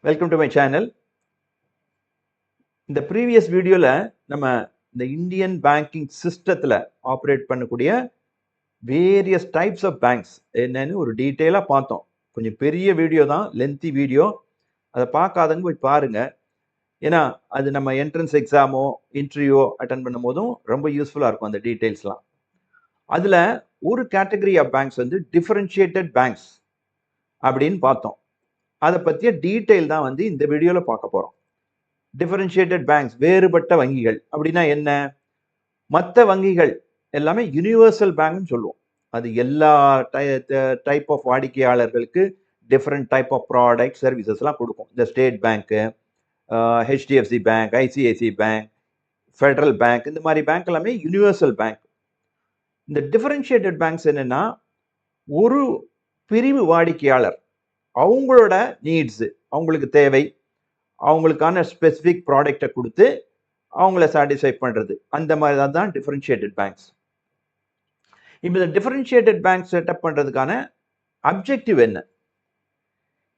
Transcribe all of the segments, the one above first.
Welcome to my channel. இந்த previous வீடியோவில் நம்ம இந்த இந்தியன் பேங்கிங் சிஸ்டத்தில் ஆப்ரேட் பண்ணக்கூடிய வேரியஸ் டைப்ஸ் ஆஃப் பேங்க்ஸ் என்னன்னு ஒரு டீட்டெயிலாக பார்த்தோம். கொஞ்சம் பெரிய வீடியோ தான், லென்த்தி வீடியோ. அதை பார்க்காதவங்க போய் பாருங்கள். ஏன்னா அது நம்ம என்ட்ரன்ஸ் எக்ஸாமோ இன்டர்வியூவோ அட்டன் பண்ணும் போதும் ரொம்ப யூஸ்ஃபுல்லாக இருக்கும் அந்த டீட்டெயில்ஸ்லாம். அதில் ஒரு கேட்டகரி ஆஃப் பேங்க்ஸ் வந்து டிஃபரன்ஷியேட்டட் பேங்க்ஸ் அப்படின்னு பார்த்தோம். அதை பற்றிய டீட்டெயில் தான் வந்து இந்த வீடியோவில் பார்க்க போகிறோம். டிஃபரன்ஷியேட்டட் பேங்க்ஸ், வேறுபட்ட வங்கிகள் அப்படின்னா என்ன? மற்ற வங்கிகள் எல்லாமே யூனிவர்சல் பேங்க்னு சொல்லுவோம். அது எல்லா டைப் ஆஃப் வாடிக்கையாளர்களுக்கு டிஃப்ரெண்ட் டைப் ஆஃப் ப்ராடக்ட் சர்வீசஸ்லாம் கொடுக்கும். இந்த state bank, HDFC bank, ICICI bank, federal bank, இந்த மாதிரி பேங்க் எல்லாமே யூனிவர்சல் பேங்க். இந்த டிஃபரன்ஷியேட்டட் பேங்க்ஸ் என்னென்னா, ஒரு பிரிவு வாடிக்கையாளர் அவங்களோட நீட்ஸு, அவங்களுக்கு தேவை, அவங்களுக்கான ஸ்பெசிஃபிக் ப்ராடக்டை கொடுத்து அவங்கள சாட்டிஸ்ஃபை பண்ணுறது, அந்த மாதிரி தான் டிஃபரன்ஷியேட்டட் பேங்க்ஸ். இப்போ இந்த டிஃபரன்ஷியேட்டட் பேங்க் செட்டப் பண்ணுறதுக்கான அப்ஜெக்டிவ் என்ன?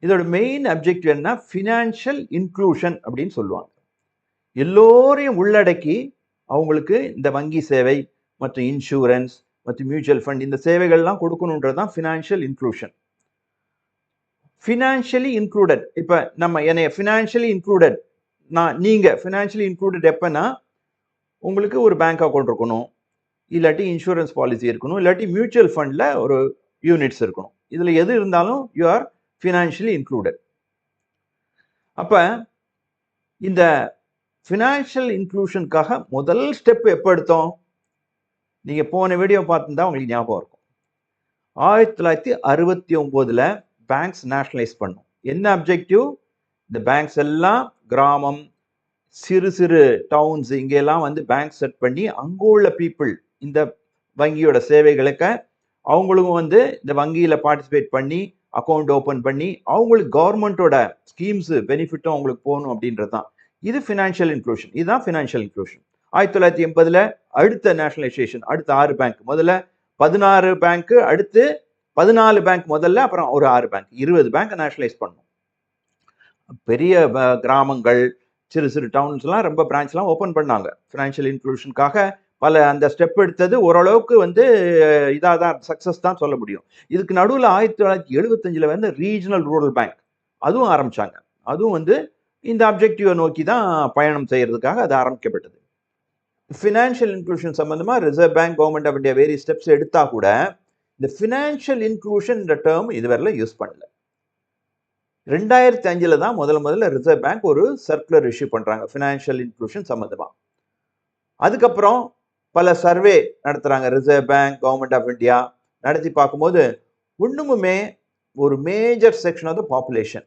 இதோட மெயின் அப்ஜெக்டிவ் என்ன? ஃபினான்ஷியல் இன்க்ளூஷன் அப்படின்னு சொல்லுவாங்க. எல்லோரையும் உள்ளடக்கி அவங்களுக்கு இந்த வங்கி சேவை மற்றும் இன்சூரன்ஸ் மற்றும் மியூச்சுவல் ஃபண்ட் இந்த சேவைகள்லாம் கொடுக்கணுன்றது தான் ஃபினான்ஷியல் இன்க்ளூஷன். ஃபினான்ஷியலி இன்க்ளூடட், இப்போ நம்ம என்னைய ஃபினான்ஷியலி இன்க்ளூடட், நீங்கள் ஃபினான்ஷியலி இன்க்ளூடட் எப்போனா, உங்களுக்கு ஒரு பேங்க் அக்கௌண்ட் இருக்கணும், இல்லாட்டி இன்சூரன்ஸ் பாலிசி இருக்கணும், இல்லாட்டி மியூச்சுவல் ஃபண்டில் ஒரு யூனிட்ஸ் இருக்கணும். இதில் எது இருந்தாலும் யூ ஆர் ஃபினான்ஷியலி இன்க்ளூடட். அப்போ இந்த ஃபினான்ஷியல் இன்க்ளூஷனுக்காக முதல் ஸ்டெப் எப்போ எடுத்தோம்? நீங்கள் போன வீடியோ பார்த்துருந்தா உங்களுக்கு ஞாபகம் இருக்கும். 1969 பேங்க்ஸ் நேஷனலைஸ் பண்ணும். என்ன அப்ஜெக்டிவ்? இந்த பேங்க்ஸ் எல்லாம் கிராமம், சிறு சிறு டவுன்ஸ், இங்கெல்லாம் வந்து பேங்க் செட் பண்ணி அங்கே உள்ள பீப்புள் இந்த வங்கியோட சேவைகளுக்கு அவங்களும் வந்து இந்த வங்கியில் பார்ட்டிசிபேட் பண்ணி அக்கௌண்ட் ஓப்பன் பண்ணி அவங்களுக்கு கவர்மெண்ட்டோட ஸ்கீம்ஸு பெனிஃபிட்டும் அவங்களுக்கு போகணும் அப்படின்றது தான். இது ஃபினான்ஷியல் இன்க்ளூஷன். இதுதான் ஃபினான்ஷியல் இன்க்ளூஷன். 1980 அடுத்த நேஷனலைசேஷன், அடுத்த 6 பேங்க், முதல்ல 16 பேங்க்கு, அடுத்து 14 பேங்க் முதல்ல, அப்புறம் ஒரு 6 பேங்க், 20 பேங்க் நேஷனலைஸ் பண்ணணும். பெரிய கிராமங்கள், சிறு சிறு டவுன்ஸ்லாம் ரொம்ப பிரான்ச்லாம் ஓப்பன் பண்ணாங்க ஃபினான்ஷியல் இன்க்ளூஷனுக்காக. பல அந்த ஸ்டெப் எடுத்தது ஓரளவுக்கு வந்து இதாக தான், சக்ஸஸ் தான் சொல்ல முடியும். இதுக்கு நடுவில் 1975 வந்து ரீஜனல் ரூரல் பேங்க் அதுவும் ஆரம்பித்தாங்க. அதுவும் வந்து இந்த அப்ஜெக்டிவை நோக்கி தான் பயணம் செய்கிறதுக்காக அது ஆரம்பிக்கப்பட்டது. ஃபினான்ஷியல் இன்க்ளூஷன் சம்மந்தமாக reserve bank, government of India various steps எடுத்தால் கூட இந்த ஃபினான்ஷியல் இன்க்ளூஷன் டேர்ம் இதுவரையில் யூஸ் பண்ணல. 2005 தான் முதல்ல ரிசர்வ் பேங்க் ஒரு சர்க்குலர் இஷ்யூ பண்ணுறாங்க ஃபினான்ஷியல் இன்க்ளூஷன் சம்மந்தமாக. அதுக்கப்புறம் பல சர்வே நடத்துகிறாங்க reserve bank, government of India. நடத்தி பார்க்கும்போது ஒன்றுமுமே ஒரு major section of the population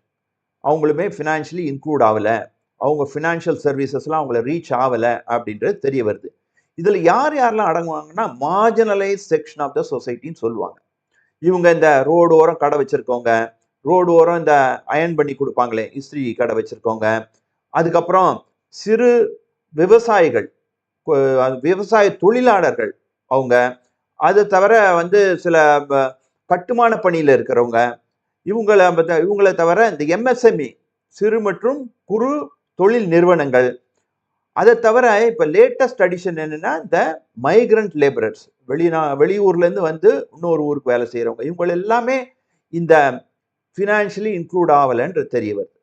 அவங்களுமே ஃபினான்ஷியலி இன்க்ளூட் ஆகலை, அவங்க ஃபினான்ஷியல் சர்வீசஸ்லாம் அவங்கள ரீச் ஆகலை அப்படின்றது தெரிய வருது. இதில் யார் யாரெல்லாம் அடங்குவாங்கன்னா, மார்ஜினலைஸ் செக்ஷன் ஆஃப் த சொசைட்டின்னு சொல்லுவாங்க. இவங்க இந்த ரோடு ஓரம் கடை வச்சுருக்கவங்க, ரோடு ஓரம் இந்த அயன் பண்ணி கொடுப்பாங்களே இஸ்திரி கடை வச்சுருக்கவங்க, அதுக்கப்புறம் சிறு விவசாயிகள், விவசாய தொழிலாளர்கள் அவங்க, அது தவிர வந்து சில கட்டுமான பணியில் இருக்கிறவங்க, இவங்களை தவிர இந்த எம்எஸ்எம்இ சிறு மற்றும் குறு தொழில் நிறுவனங்கள், அதை தவிர இப்போ லேட்டஸ்ட் அடிஷன் என்னன்னா இந்த மைக்ரண்ட் லேபரர்ஸ், வெளியூர்லேருந்து வந்து இன்னொரு ஊருக்கு வேலை செய்கிறவங்க, இவங்க எல்லாமே இந்த ஃபினான்ஷியலி இன்க்ளூட் ஆகலைன்றது தெரிய வருது.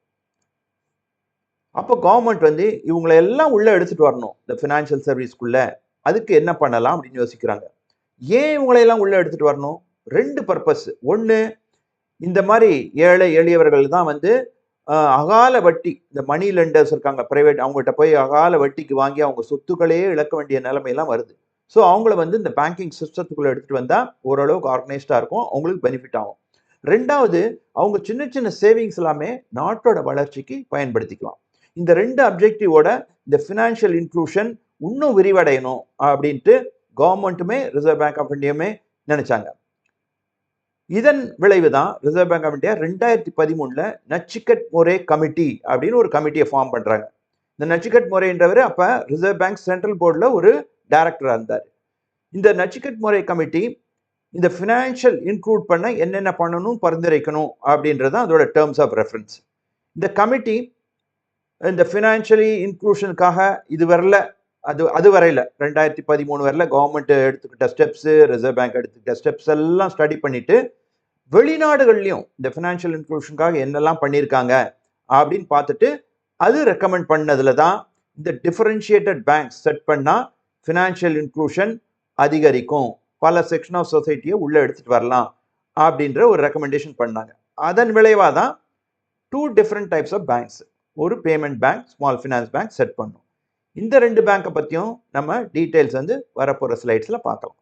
அப்போ கவர்மெண்ட் வந்து இவங்களை எல்லாம் உள்ளே எடுத்துகிட்டு வரணும் இந்த ஃபினான்ஷியல் சர்வீஸ்க்குள்ளே. அதுக்கு என்ன பண்ணலாம் அப்படின்னு யோசிக்கிறாங்க. ஏன் இவங்களையெல்லாம் உள்ளே எடுத்துகிட்டு வரணும்? 2 பர்பஸ். ஒன்று, இந்த மாதிரி ஏழை எளியவர்கள் தான் வந்து அகால வட்டி, இந்த மணி லெண்டர்ஸ் இருக்காங்க பிரைவேட், அவங்ககிட்ட போய் அகால வட்டிக்கு வாங்கி அவங்க சொத்துக்களையே இழக்க வேண்டிய நிலைமையெல்லாம் வருது. ஸோ அவங்கள வந்து இந்த பேங்கிங் சிஸ்டத்துக்குள்ளே எடுத்துகிட்டு வந்தால் ஓரளவுக்கு ஆர்கனைஸ்டாக இருக்கும், அவங்களுக்கு பெனிஃபிட் ஆகும். 2வது, அவங்க சின்ன சின்ன சேவிங்ஸ் எல்லாமே நாட்டோட வளர்ச்சிக்கு பயன்படுத்திக்கலாம். இந்த 2 அப்ஜெக்டிவோட இந்த ஃபினான்ஷியல் இன்க்ளூஷன் இன்னும் விரிவடையணும் அப்படின்ட்டு கவர்மெண்ட்டுமே ரிசர்வ் பேங்க் ஆஃப் இந்தியாவுமே நினைச்சாங்க. இதன் விளைவு தான் reserve bank of India 2013 Nachiket Mor committee அப்படின்னு ஒரு கமிட்டியை ஃபார்ம் பண்ணுறாங்க. இந்த நச்சிகட் மொரேன்றவர் அப்போ ரிசர்வ் பேங்க் சென்ட்ரல் போர்டில் ஒரு டைரக்டராக இருந்தார். இந்த நச்சிகட் மொரே கமிட்டி இந்த ஃபினான்ஷியல் இன்க்ளூட் பண்ண என்னென்ன பண்ணணும், பரிந்துரைக்கணும் அப்படின்றது தான் அதோட டேர்ம்ஸ் ஆஃப் ரெஃபரன்ஸ். இந்த கமிட்டி இந்த ஃபினான்ஷியலி இன்க்ளூஷனுக்காக இது வரல அது வரையில 2013 வரல கவர்மெண்ட் எடுத்துக்கிட்ட ஸ்டெப்ஸு, ரிசர்வ் பேங்க் எடுத்துக்கிட்ட ஸ்டெப்ஸ் எல்லாம் ஸ்டடி பண்ணிட்டு வெளிநாடுகள்லையும் இந்த ஃபினான்ஷியல் இன்க்ளூஷனுக்காக என்னெல்லாம் பண்ணியிருக்காங்க அப்படின்னு பார்த்துட்டு அது ரெக்கமெண்ட் பண்ணதுல தான் இந்த டிஃபரன்ஷியேட்டட் பேங்க் செட் பண்ணால் ஃபினான்ஷியல் இன்க்ளூஷன் அதிகரிக்கும், பல செக்ஷன் ஆஃப் சொசைட்டியை உள்ளே எடுத்துகிட்டு வரலாம் அப்படின்ற ஒரு ரெக்கமெண்டேஷன் பண்ணாங்க. அதன் விளைவாக தான் 2 டிஃப்ரெண்ட் டைப்ஸ் ஆஃப் பேங்க்ஸ், ஒரு payment bank, small finance bank set பண்ணோம். இந்த 2 பேங்கை பற்றியும் நம்ம டீட்டெயில்ஸ் வந்து வரப்போகிற ஸ்லைட்ஸில் பார்க்கலாம்.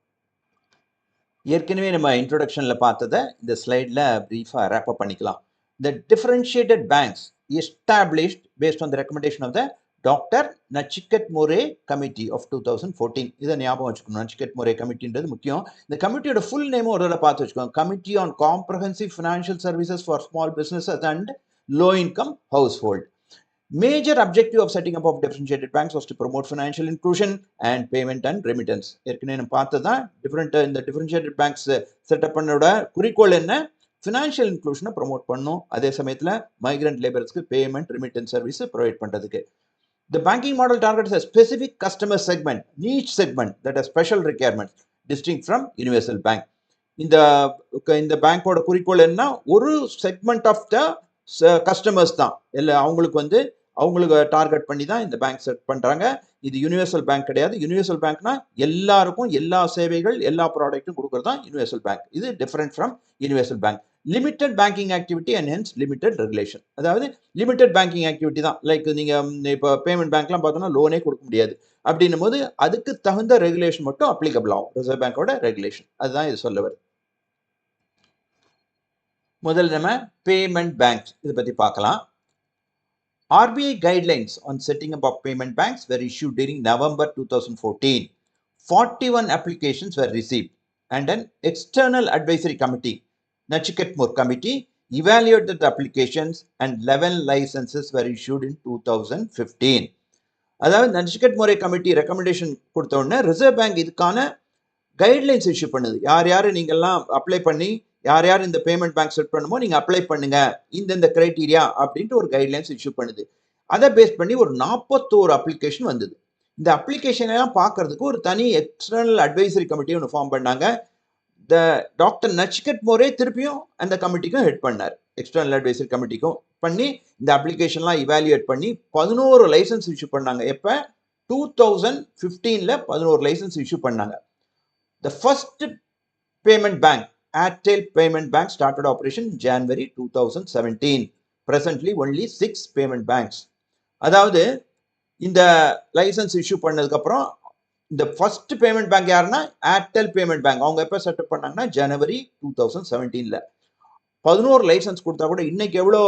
ஏற்கனவே நம்ம இன்ட்ரோடக்ஷனில் பார்த்ததை இந்த ஸ்லைடில் ப்ரீஃபாக ரேப்பப் பண்ணிக்கலாம். The differentiated banks established based on the recommendation of the Dr. Nachiket More Committee of 2014. இதை ஞாபகம் வச்சுக்கணும். நச்சிகேட் மோரே கமிட்டின்றது முக்கியம். இந்த கமிட்டியோட ஃபுல் நேமும் ஒரு பார்த்து வச்சுக்கோங்க. Committee on comprehensive financial services for small businesses and low income household. Major objective of setting up of differentiated banks was to promote financial inclusion and payment and remittance. ஏற்கனவே நம்ம பார்த்ததான் இந்த differentiated banks செட்டப் பண்ணோட குறிக்கோள் என்ன? Financial இன்க்ளூஷனை promote பண்ணும், அதே சமயத்தில் migrant லேபர்ஸ்க்கு payment remittance service provide பண்ணுறதுக்கு. The banking model targets a specific customer segment, niche segment that has special requirements distinct from universal bank. இந்த பேங்கோட குறிக்கோள் என்ன? ஒரு செக்மெண்ட் ஆஃப் த கஸ்டமர்ஸ் தான், இல்லை அவங்களுக்கு டார்கெட் பண்ணி தான் இந்த பேங்க் செட் பண்ணுறாங்க. இது யூனிவர்சல் பேங்க் கிடையாது. யூனிவர்சல் பேங்க்னா எல்லாருக்கும் எல்லா சேவைகள் எல்லா ப்ராடக்ட்டும் கொடுக்குறது தான் யூனிவர்சல் பேங்க். இது different from universal bank. Limited banking activity and hence limited regulation. அதாவது லிமிட்டட் பேங்கிங் ஆக்டிவிட்டி தான். லைக் நீங்கள் இப்போ பேமெண்ட் பேங்க்லாம் பார்த்தோம்னா லோனே கொடுக்க முடியாது. அப்படின்னும் போது அதுக்கு தகுந்த ரெகுலேஷன் மட்டும் அப்ளிகபிள் ஆகும், ரிசர்வ் பேங்கோட ரெகுலேஷன். அதுதான் இது சொல்ல வருது. முதல்ல நம்ம பேமெண்ட் பேங்க் இதை பற்றி பார்க்கலாம். RBI guidelines on setting up of payment banks were issued during November 2014. 41 applications were received and an external advisory committee, Nachiket More Committee, evaluated the applications and 11 licenses were issued in 2015. அதாவது Nachiket Moreh committee recommendation கொடுத்த உடனே reserve bank இதுக்கான guidelines issue பண்ணுது. யார் நீங்கள்லாம் apply பண்ணி யார் இந்த பேமெண்ட் பேங்க் செட் பண்ணுமோ நீங்கள் அப்ளை பண்ணுங்க இந்த கிரைட்டீரியா அப்படின்ட்டு ஒரு கைட்லைன்ஸ் இஷ்யூ பண்ணுது. அதை பேஸ் பண்ணி ஒரு 41 அப்ளிகேஷன் வந்தது. இந்த அப்ளிகேஷன் எல்லாம் பார்க்கறதுக்கு ஒரு தனி எக்ஸ்டர்னல் அட்வைசரி கமிட்டி ஒன்று ஃபார்ம் பண்ணாங்க. டாக்டர் நச்சிகேட் மோரே திருப்பியும் அந்த கமிட்டிக்கும் ஹெட் பண்ணார், எக்ஸ்டர்னல் அட்வைசரி கமிட்டிக்கும் பண்ணி இந்த அப்ளிகேஷன்லாம் இவாலுவேட் பண்ணி 11 லைசன்ஸ் இஷ்யூ பண்ணாங்க. எப்போ 2015 11 லைசன்ஸ் இஷ்யூ பண்ணாங்க. The first payment bank Airtel Payment Bank started operation in January 2017. Presently only 6 payment banks. அதாவது இந்த லைசன்ஸ் இஷ்யூ பண்ணதுக்கு அப்புறம் இந்த ஃபர்ஸ்ட் பேமெண்ட் பேங்க் யாருன்னா ஏர்டெல் பேமெண்ட் பேங்க். அவங்க எப்போ செட்டப் பண்ணாங்கன்னா ஜனவரி 2017. 11 லைசன்ஸ் கொடுத்தா கூட இன்னைக்கு எவ்வளோ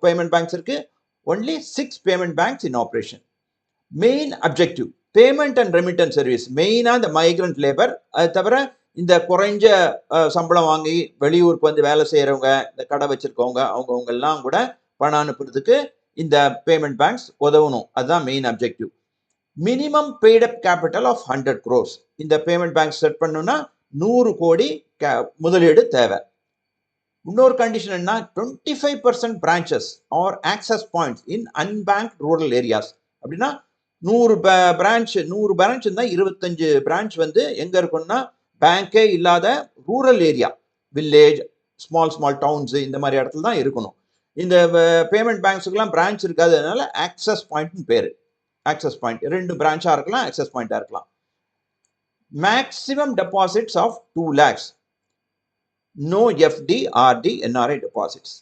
பேமெண்ட் பேங்க்ஸ் இருக்கு? Only 6 payment banks in operation. Main objective payment and remittance service. மெயினாக இந்த மைக்ரண்ட் லேபர், அது தவிர இந்த குறைஞ்ச சம்பளம் வாங்கி வெளியூருக்கு வந்து வேலை செய்கிறவங்க, இந்த கடை வச்சிருக்கவங்க, அவங்கெல்லாம் கூட பணம் அனுப்புறதுக்கு இந்த பேமெண்ட் பேங்க்ஸ் உதவணும். அதுதான் main objective. Minimum paid up capital of 100 crores. இந்த பேமெண்ட் பேங்க் செட் பண்ணணும்னா 100 கோடி முதலீடு தேவை. இன்னொரு கண்டிஷன் என்ன? 25% branches or access points in unbanked rural areas. அப்படின்னா 100 பிரான்ச் இருந்தால் 25 பிரான்ச் வந்து எங்கே இருக்குன்னா பேங்கே இல்லாத rural area, village, small towns, இந்த மாதிரி இடத்துல தான் இருக்கணும். இந்த பேமெண்ட் பேங்க்ஸுக்கெல்லாம் பிரான்ச் இருக்காததுனால ஆக்சஸ் பாயிண்ட்னு பேர். ஆக்சஸ் பாயிண்ட் 2 பிரான்ச்சாக இருக்கலாம், ஆக்சஸ் பாயிண்டாக இருக்கலாம். Maximum deposits of 2 lakhs. No FD, RD, NRI deposits.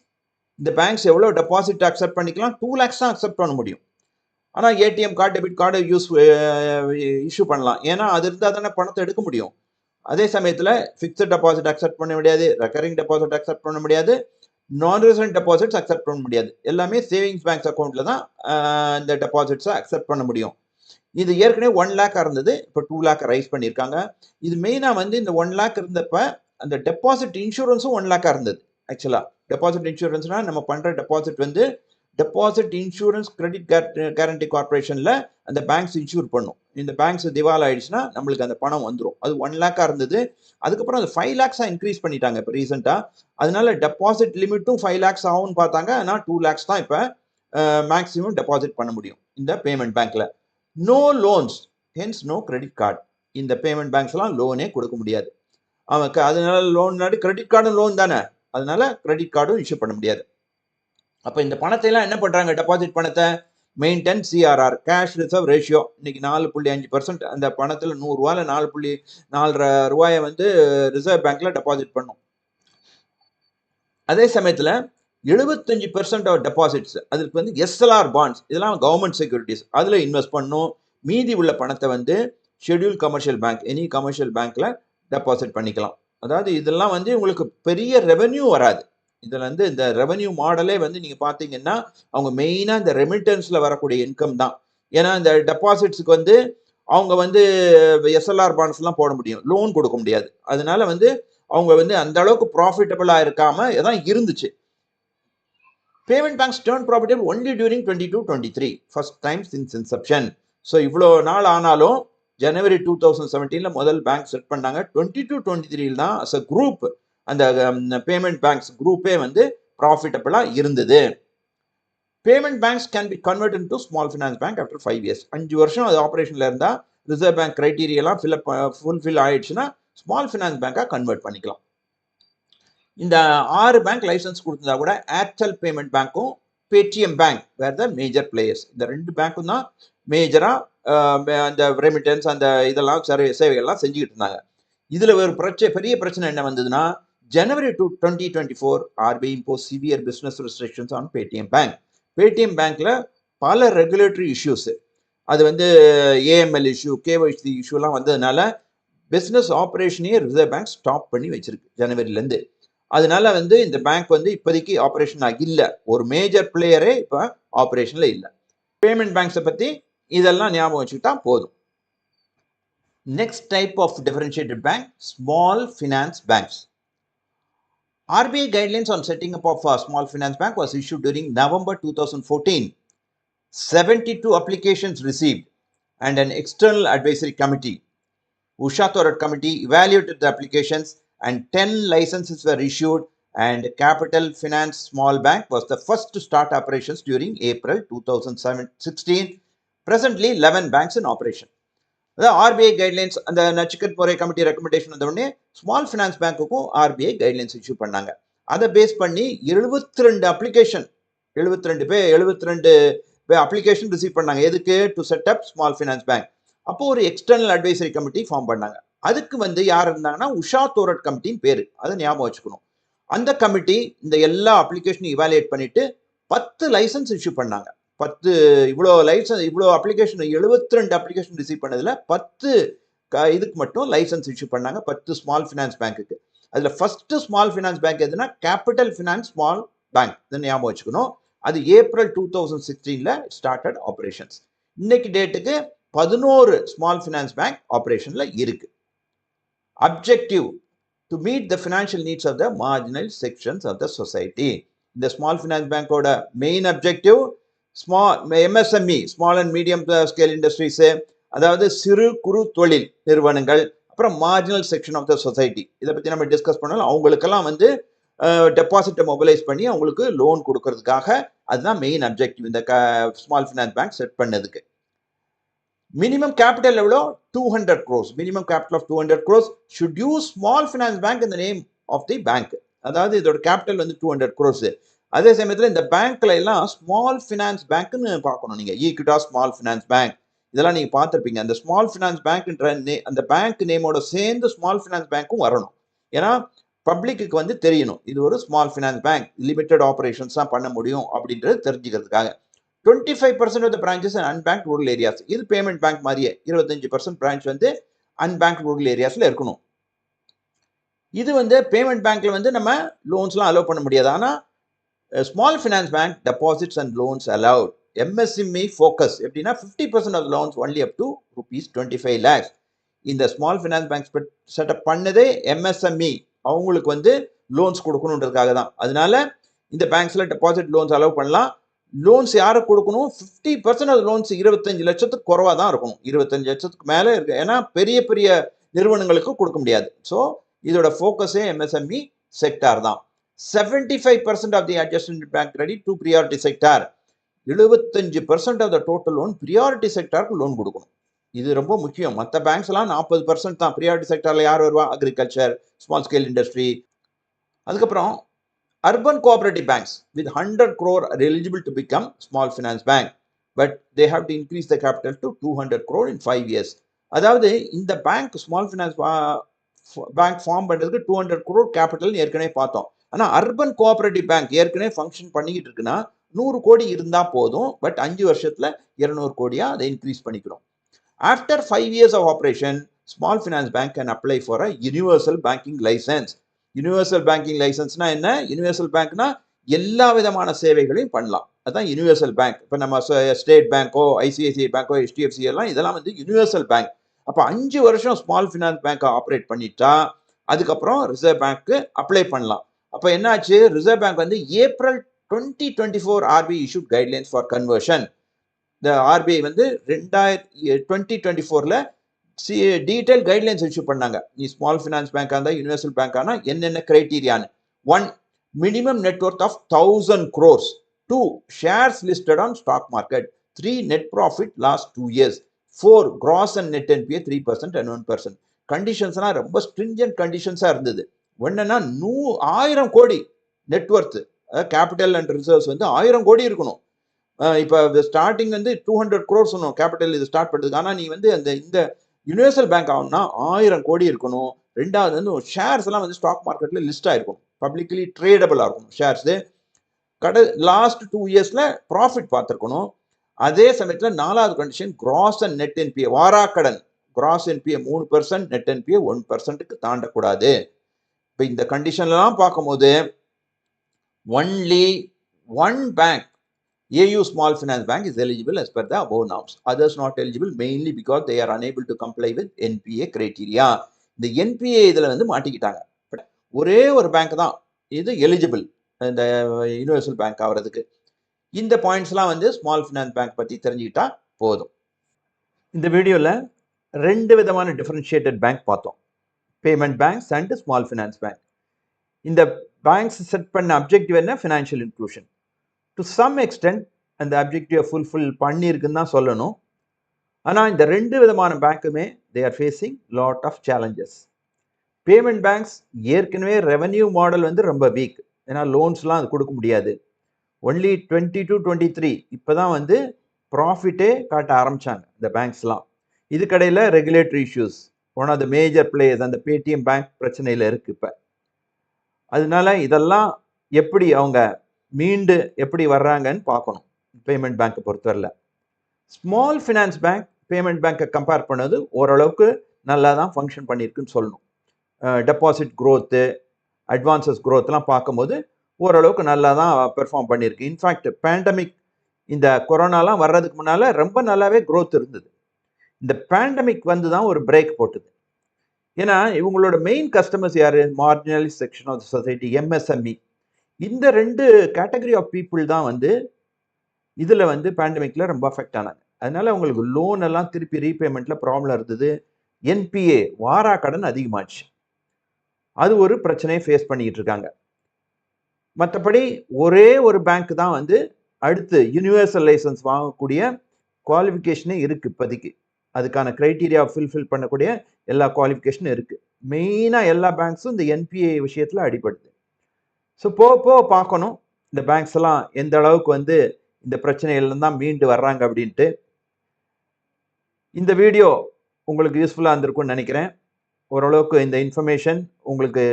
இந்த பேங்க்ஸ் எவ்வளோ டெபாசிட் அக்செப்ட் பண்ணிக்கலாம்? 2 lakhs தான் அக்செப்ட் பண்ண முடியும். ஆனால் ATM card, debit card issue பண்ணலாம். ஏன்னா அது இருந்தால் தானே பணத்தை எடுக்க முடியும். அதே சமயத்தில் ஃபிக்ஸட் டெபாசிட் அக்செப்ட் பண்ண முடியாது, ரெக்கரிங் டெபாசிட் அக்செப்ட் பண்ண முடியாது, நான் ரெசிடென்ட் டெபாசிட்ஸ் அக்செப்ட் பண்ண முடியாது. எல்லாமே சேவிங்ஸ் பேங்க்ஸ் அக்கௌண்ட்டில் தான் இந்த டெபாசிட்ஸை அக்செப்ட் பண்ண முடியும். இது ஏற்கனவே 1 lakh இருந்தது, இப்போ 2 lakh ரைஸ் பண்ணியிருக்காங்க. இது மெயினாக வந்து இந்த 1 lakh இருந்தப்ப அந்த டெபாசிட் இன்சூரன்ஸும் 1 lakh இருந்தது. ஆக்சுவலாக டெபாசிட் இன்சூரன்ஸ்னால் நம்ம பண்ணுற டெபாசிட் வந்து டெபாசிட் இன்சூரன்ஸ் கிரெடிட் கேரண்டி கார்பரேஷனில் அந்த பேங்க்ஸ் இன்சூர் பண்ணும். இந்த பேங்க்ஸ் திவால் ஆயிடுச்சுன்னா நம்மளுக்கு அந்த பணம் வந்துடும். அது 1 லேக்கா இருந்தது. அதுக்கப்புறம் அது 5 லேக்ஸா இன்க்ரீஸ் பண்ணிட்டாங்க இப்போ ரீசெண்டா. அதனால டெபாசிட் லிமிட்டும் 5 லேக்ஸ் ஆகும்னு பார்த்தாங்க. ஆனால் 2 லேக்ஸ் தான் இப்போ மேக்ஸிமம் டெபாசிட் பண்ண முடியும் இந்த பேமெண்ட் பேங்க்ல. No loans, hence no credit card. இந்த பேமெண்ட் பேங்க்ஸ்லாம் லோனே கொடுக்க முடியாது. அவனுக்கு அதனால லோன் கிரெடிட் கார்டும் லோன் தானே, அதனால கிரெடிட் கார்டும் இஷ்யூ பண்ண முடியாது. அப்போ இந்த பணத்தை எல்லாம் என்ன பண்றாங்க? டெபாசிட் பணத்தை maintain CRR, cash reserve ratio. இன்னைக்கு 4.5% அந்த பணத்தில் 100 ரூபாயில 4.4 ரூபாயை வந்து ரிசர்வ் பேங்க்ல டெபாசிட் பண்ணும். அதே சமயத்தில் 75% ஆஃப் டெபாசிட்ஸ் அதுக்கு வந்து எஸ்எல்ஆர் பாண்ட்ஸ், இதெல்லாம் கவர்மெண்ட் செக்யூரிட்டிஸ், அதில் இன்வெஸ்ட் பண்ணும். மீதி உள்ள பணத்தை வந்து schedule commercial bank, any commercial பேங்க்ல டெபாசிட் பண்ணிக்கலாம். அதாவது இதெல்லாம் வந்து உங்களுக்கு பெரிய ரெவென்யூ வராது. இதில் வந்து இந்த ரெவென்யூ மாடலே வந்து நீங்கள் பார்த்தீங்கன்னா அவங்க மெயினாக இந்த ரெமிட்டன்ஸில் வரக்கூடிய இன்கம் தான். ஏன்னா இந்த டெபாசிட்ஸுக்கு வந்து அவங்க வந்து எஸ்எல்ஆர் பாண்ட்ஸ்லாம் போட முடியும், லோன் கொடுக்க முடியாது. அதனால வந்து அவங்க வந்து அந்த அளவுக்கு ப்ராஃபிட்டபிளாக இருக்காம தான் இருந்துச்சு. Payment banks turn profitable only during 22-23, first time since Inception. So இவ்வளோ நாள் ஆனாலும் ஜனவரி 2017 முதல் பேங்க் செட் பண்ணாங்க. 22-23 தான் அஸ் அ குரூப் அந்த பேமெண்ட் பேங்க்ஸ் குரூப்பே வந்து ப்ராஃபிட்டபிளா இருந்தது. Payment banks can be convert to small finance bank after 5 years. 5 வருஷம் அது ஆப்ரேஷன்ல இருந்தா ரிசர்வ் பேங்க் கிரைட்டீரியெல்லாம் ஃபுல்ஃபில் ஆயிடுச்சுன்னா ஸ்மால் ஃபினான்ஸ் பேங்காக கன்வெர்ட் பண்ணிக்கலாம். இந்த 6 பேங்க் லைசன்ஸ் கொடுத்தா கூட ஏர்டெல் பேமெண்ட் பேங்க்கும் Paytm bank were the major players. இந்த 2 பேங்க்கும் தான் மேஜரா அந்த ரெமிட்டன்ஸ் அந்த இதெல்லாம் சேவைகள்லாம் செஞ்சுக்கிட்டு இருந்தாங்க. இதுல ஒரு பெரிய பிரச்சனை என்ன வந்ததுன்னா, ஜனவரி 2024 RBI imposed severe business restrictions on Paytm Bank. Paytm Bankல பல ரெகுலேட்டரி இஷ்யூஸ், அது வந்து AML இஷ்யூ, KYC இஷ்யூலாம் வந்ததுனால பிஸ்னஸ் ஆப்ரேஷனையே ரிசர்வ் பேங்க் ஸ்டாப் பண்ணி வச்சிருக்கு ஜனவரிலேருந்து. அதனால வந்து இந்த பேங்க் வந்து இப்போதைக்கு ஆப்ரேஷன் இல்லை. ஒரு மேஜர் பிளேயரே இப்போ ஆப்ரேஷன்ல இல்லை. பேமெண்ட் பேங்க்ஸை பற்றி இதெல்லாம் ஞாபகம் வச்சுக்கிட்டா போதும். Next type of differentiated bank, small finance banks. RBI guidelines on setting up of a small finance bank was issued during November 2014. 72 applications received and an external advisory committee, Usha Thorat committee, evaluated the applications and 10 licenses were issued, and Capital Finance Small Bank was the first to start operations during April 2016. Presently 11 banks in operation. அதாவது RBI guidelines அந்த Nachiket Mor committee recommendation வந்த உடனே small finance பேங்க்குக்கும் RBI guidelines issue பண்ணாங்க. அதை base பண்ணி 72 application 72 application receive பண்ணாங்க. எதுக்கு? To set up small finance bank. அப்போ ஒரு எக்ஸ்டர்னல் அட்வைசரி கமிட்டி ஃபார்ம் பண்ணாங்க. அதுக்கு வந்து யார் இருந்தாங்கன்னா உஷா தோரட் கமிட்டின்னு பேரு, அதை ஞாபகம் வச்சுக்கணும். அந்த கமிட்டி இந்த எல்லா அப்ளிகேஷனையும் இவாலுவேட் பண்ணிட்டு 10 லைசன்ஸ் இஷ்யூ பண்ணாங்க. 10 இவ்வளோ லைசன்ஸ், இவ்வளோ அப்ளிகேஷன், 72 அப்ளிகேஷன் ரிசீவ் பண்ணதுல 10 இதுக்கு மட்டும் லைசன்ஸ் இஷ்யூ பண்ணாங்க, 10 ஸ்மால் ஃபினான்ஸ் பேங்க்குக்கு. அதுல ஃபர்ஸ்ட் ஸ்மால் ஃபினான்ஸ் பேங்க் எதுனா கேபிட்டல் ஃபினான்ஸ் ஸ்மால் பேங்க், இதை ஞாபகம் வச்சுக்கணும். அது ஏப்ரல் 2016 ஸ்டார்டட் ஆப்ரேஷன்ஸ். இன்னைக்கு டேட்டுக்கு 11 ஸ்மால் ஃபினான்ஸ் பேங்க் ஆப்ரேஷன்ல இருக்கு. Objective to meet the financial needs of the marginal sections of the society. இந்த ஸ்மால் ஃபினான்ஸ் பேங்கோட main objective MSME, small and medium scale industries, அதாவது சிறு குறு தொழில் நிறுவனங்கள், அப்புறம் marginal section of the society. இதை பற்றி நம்ம டிஸ்கஸ் பண்ணலாம். அவங்களுக்கெல்லாம் வந்து டெபாசிட்டை மொபைலைஸ் பண்ணி அவங்களுக்கு லோன் கொடுக்கறதுக்காக அதுதான் மெயின் அப்ஜெக்டிவ் இந்த ஸ்மால் ஃபினான்ஸ் பேங்க் செட் பண்ணதுக்கு. மினிமம் கேபிட்டல் எவ்வளோ? 200 crores. Minimum capital of 200 crores should use small finance bank in the name of the bank. அதாவது இதோட கேபிட்டல் வந்து 200 crores. அதே சமயத்தில் இந்த பேங்க்ல எல்லாம் ஸ்மால் ஃபினான்ஸ் பேங்க்னு பார்க்கணும். நீங்க ஈக்விட்டா ஸ்மால் ஃபினான்ஸ் பேங்க் இதெல்லாம் நீங்க பார்த்துருப்பீங்க. அந்த ஸ்மால் ஃபினான்ஸ் பேங்க்ன்ற அந்த பேங்க் நேமோட சேர்ந்து ஸ்மால் ஃபினான்ஸ் பேங்க்கும் வரணும். ஏன்னா பப்ளிக்கு வந்து தெரியணும் இது ஒரு small finance bank, limited operations தான் பண்ண முடியும் அப்படின்றது தெரிஞ்சுக்கிறதுக்காக. 25% of the branches and unbanked rural areas. இது பேமெண்ட் பேங்க் மாதிரியே 25% பிரான்ச் வந்து அன்பேங்க் ரூரல் ஏரியாஸ்ல இருக்கணும். இது வந்து பேமெண்ட் பேங்க்ல வந்து நம்ம லோன்ஸ்லாம் அலோவ் பண்ண முடியாது. ஆனால் small finance bank deposits and loans allowed. MSME focus எப்படின்னா 50% of loans only up to ₹25 lakhs. இந்த ஸ்மால் ஃபினான்ஸ் பேங்க் செட்டப் பண்ணதே MSME அவங்களுக்கு வந்து லோன்ஸ் கொடுக்கணுன்றதுக்காக தான். அதனால இந்த பேங்க்ஸ்ல டெபாசிட் லோன்ஸ் அலோவ் பண்ணலாம். லோன்ஸ் யாருக்கு கொடுக்கணும்? 50% ஆஃப் லோன்ஸ் 25 லட்சத்துக்கு குறைவா தான் இருக்கணும். 25 லட்சத்துக்கு மேல இருக்கு. ஏன்னா பெரிய பெரிய நிறுவனங்களுக்கு கொடுக்க முடியாது. ஸோ இதோட ஃபோக்கஸே எம்எஸ்எம்இ செக்டார் தான். 75% of the adjustment bank credit to priority sector. 75% of the total loan priority செக்டாருக்கு லோன் கொடுக்கணும். இது ரொம்ப முக்கியம். மற்ற பேங்க்ஸ் எல்லாம் 40% தான். பிரியாரிட்டி செக்டார்ல யார் வருவா? Agriculture, small scale industry. அதுக்கப்புறம் urban cooperative banks with 100 crore are eligible to become small finance bank, but they have to increase the capital to 200 crore in 5 years. அதாவது இந்த bank small finance bank form பண்றதுக்கு 200 crore capital ஏற்கனவே பார்த்தோம். ஆனா urban cooperative bank ஏற்கனவே function பண்ணிக்கிட்டு இருக்குன்னா 100 கோடி இருந்தா போதும். பட் 5 வருஷத்துல 200 கோடியா அதை இன்க்ரீஸ் பண்ணிக்கிறோம். After 5 years of operation, small finance bank can apply for a universal banking license. Universal banking லைசன்ஸ்னா என்ன? யூனிவர்சல் பேங்க்னா எல்லா விதமான சேவைகளையும் பண்ணலாம். அதுதான் யூனிவர்சல் பேங்க். இப்போ நம்ம ஸ்டேட் பேங்கோ, ஐசிஐசிஐ பேங்கோ, HDFC எல்லாம் இதெல்லாம் வந்து யூனிவர்சல் பேங்க். அப்போ 5 வருஷம் ஸ்மால் ஃபினான்ஸ் பேங்கை ஆப்ரேட் பண்ணிட்டா அதுக்கப்புறம் ரிசர்வ் பேங்க்கு அப்ளை பண்ணலாம். அப்போ என்னாச்சு? ரிசர்வ் பேங்க் வந்து April 2024 RBI issued guidelines for conversion. இந்த RBI வந்து 2024ல டீடைல் கைட்லைன்ஸ் இஷ்யூ பண்ணாங்க. நீ ஸ்மால் ஃபினான்ஸ் பேங்காக இருந்தால் யூனிவர்சல் பேங்கானா என்னென்ன கிரைட்டீரியான்னு. 1. Minimum net worth of 1000 crores. 2. Shares listed on stock market. 3. Net profit last 2 years. 4. Gross and net NPA 3% and 1%. கண்டிஷன்ஸ்லாம் ரொம்ப ஸ்ட்ரிஞ்சன்ட் கண்டிஷன்ஸாக இருந்தது. என்னன்னா 1000 கோடி நெட்வொர்த், கேபிட்டல் அண்ட் ரிசர்வ்ஸ் வந்து 1000 கோடி இருக்கணும். இப்போ ஸ்டார்டிங் வந்து 200 crores சொன்னோம் கேபிட்டல் இது ஸ்டார்ட் பண்ணுறதுக்கு. ஆனால் நீ வந்து இந்த யூனிவர்சல் பேங்க் ஆகும்னா 1000 கோடி இருக்கணும். ரெண்டாவது வந்து ஷேர்ஸ் எல்லாம் வந்து ஸ்டாக் மார்க்கெட்ல லிஸ்ட் ஆயிருக்கும், பப்ளிக்லி ட்ரேடபிளா இருக்கும் ஷேர்ஸ். லாஸ்ட் 2 இயர்ஸ்ல ப்ராஃபிட் பார்த்துருக்கணும். அதே சமயத்தில் 4வது condition gross and net NPA, வாராக்கடன். கிராஸ் என்பிஏ 3%, நெட் என்பிஏ 1%க்கு தாண்டக்கூடாது. இப்போ இந்த கண்டிஷன்லாம் பார்க்கும்போது only one bank, AU Small Finance Bank is eligible as per the above norms. Others not eligible mainly because they are unable to comply with NPA criteria. இந்த NPA இதில் வந்து மாட்டிக்கிட்டாங்க. ஒரே ஒரு பேங்க் தான் இது எலிஜிபிள் இந்த யூனிவர்சல் பேங்க் ஆகிறதுக்கு. இந்த பாயிண்ட்ஸ்லாம் வந்து ஸ்மால் ஃபினான்ஸ் பேங்க் பற்றி தெரிஞ்சுக்கிட்டா போதும். இந்த வீடியோவில் 2 விதமான டிஃபரன்ஷியேட்டட் பேங்க் பார்த்தோம். Payment banks and small finance bank. இந்த பேங்க்ஸ் செட் பண்ண அப்ஜெக்டிவ் என்ன? Financial inclusion. To some extent அந்த அப்ஜெக்டிவை ஃபுல்ஃபில் பண்ணியிருக்குன்னு தான் சொல்லணும். ஆனால் இந்த 2 விதமான பேங்க்குமே they are facing lot of challenges. Payment banks ஏற்கனவே ரெவன்யூ மாடல் வந்து ரொம்ப வீக். ஏன்னா லோன்ஸ்லாம் அது கொடுக்க முடியாது. ஒன்லி 2022-23 இப்போ தான் வந்து ப்ராஃபிட்டே காட்ட ஆரம்பித்தாங்க இந்த பேங்க்ஸ்லாம். இதுக்கடையில் regulatory issues, one of the major players அந்த பேடிஎம் பேங்க் பிரச்சனையில் இருக்குது இப்போ. அதனால இதெல்லாம் எப்படி அவங்க மீண்டு எப்படி வர்றாங்கன்னு பார்க்கணும் பேமெண்ட் பேங்க்கை பொறுத்தவரையில். ஸ்மால் ஃபினான்ஸ் பேங்க் பேமெண்ட் பேங்க்கை கம்பேர் பண்ணது ஓரளவுக்கு நல்லா தான் ஃபங்க்ஷன் பண்ணியிருக்குன்னு சொல்லணும். டெபாசிட் க்ரோத்து, அட்வான்சஸ் க்ரோத்லாம் பார்க்கும்போது ஓரளவுக்கு நல்லா தான் பெர்ஃபார்ம் பண்ணியிருக்கு. இன்ஃபேக்ட் பேண்டமிக் இந்த கொரோனாலாம் வர்றதுக்கு முன்னால் ரொம்ப நல்லாவே க்ரோத் இருந்தது. இந்த பேண்டமிக் வந்து தான் ஒரு பிரேக் போட்டுது. ஏன்னா இவங்களோட மெயின் கஸ்டமர்ஸ் யார்? Marginalise section of the society, MSME. இந்த 2 கேட்டகரி ஆஃப் பீப்புள் தான் வந்து இதில் வந்து பேண்டமிக்கில் ரொம்ப அஃபெக்ட் ஆனாங்க. அதனால அவங்களுக்கு லோன் எல்லாம் திருப்பி ரீபேமெண்ட்டில் ப்ராப்ளம் இருந்தது. NPA வாராக்கடன் அதிகமாச்சு. அது ஒரு பிரச்சனையை ஃபேஸ் பண்ணிக்கிட்டு இருக்காங்க. மற்றபடி ஒரே ஒரு பேங்க் தான் வந்து அடுத்து யூனிவர்சல் லைசன்ஸ் வாங்கக்கூடிய குவாலிஃபிகேஷனே இருக்குது இப்போதைக்கு. அதுக்கான க்ரைட்டீரியா ஃபுல்ஃபில் பண்ணக்கூடிய எல்லா குவாலிஃபிகேஷனும் இருக்குது. மெயினாக எல்லா பேங்க்ஸும் இந்த NPA விஷயத்தில் அடிபடுது. ஸோ போக பார்க்கணும் இந்த பேங்க்ஸ் எல்லாம் எந்த அளவுக்கு வந்து இந்த பிரச்சனைகள்லாம் தான் மீண்டு வர்றாங்க அப்படின்ட்டு. இந்த வீடியோ உங்களுக்கு யூஸ்ஃபுல்லாக இருந்திருக்கும்னு நினைக்கிறேன். ஓரளவுக்கு இந்த இன்ஃபர்மேஷன் உங்களுக்கு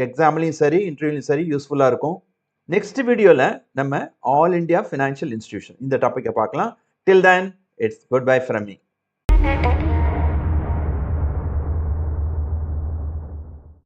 எக்ஸாம்லேயும் சரி இன்டர்வியூலையும் சரி யூஸ்ஃபுல்லாக இருக்கும். நெக்ஸ்ட் வீடியோவில் நம்ம ஆல் இண்டியா ஃபினான்ஷியல் இன்ஸ்டிடியூஷன் இந்த டாப்பிக்கை பார்க்கலாம். Till then it's good bye from me.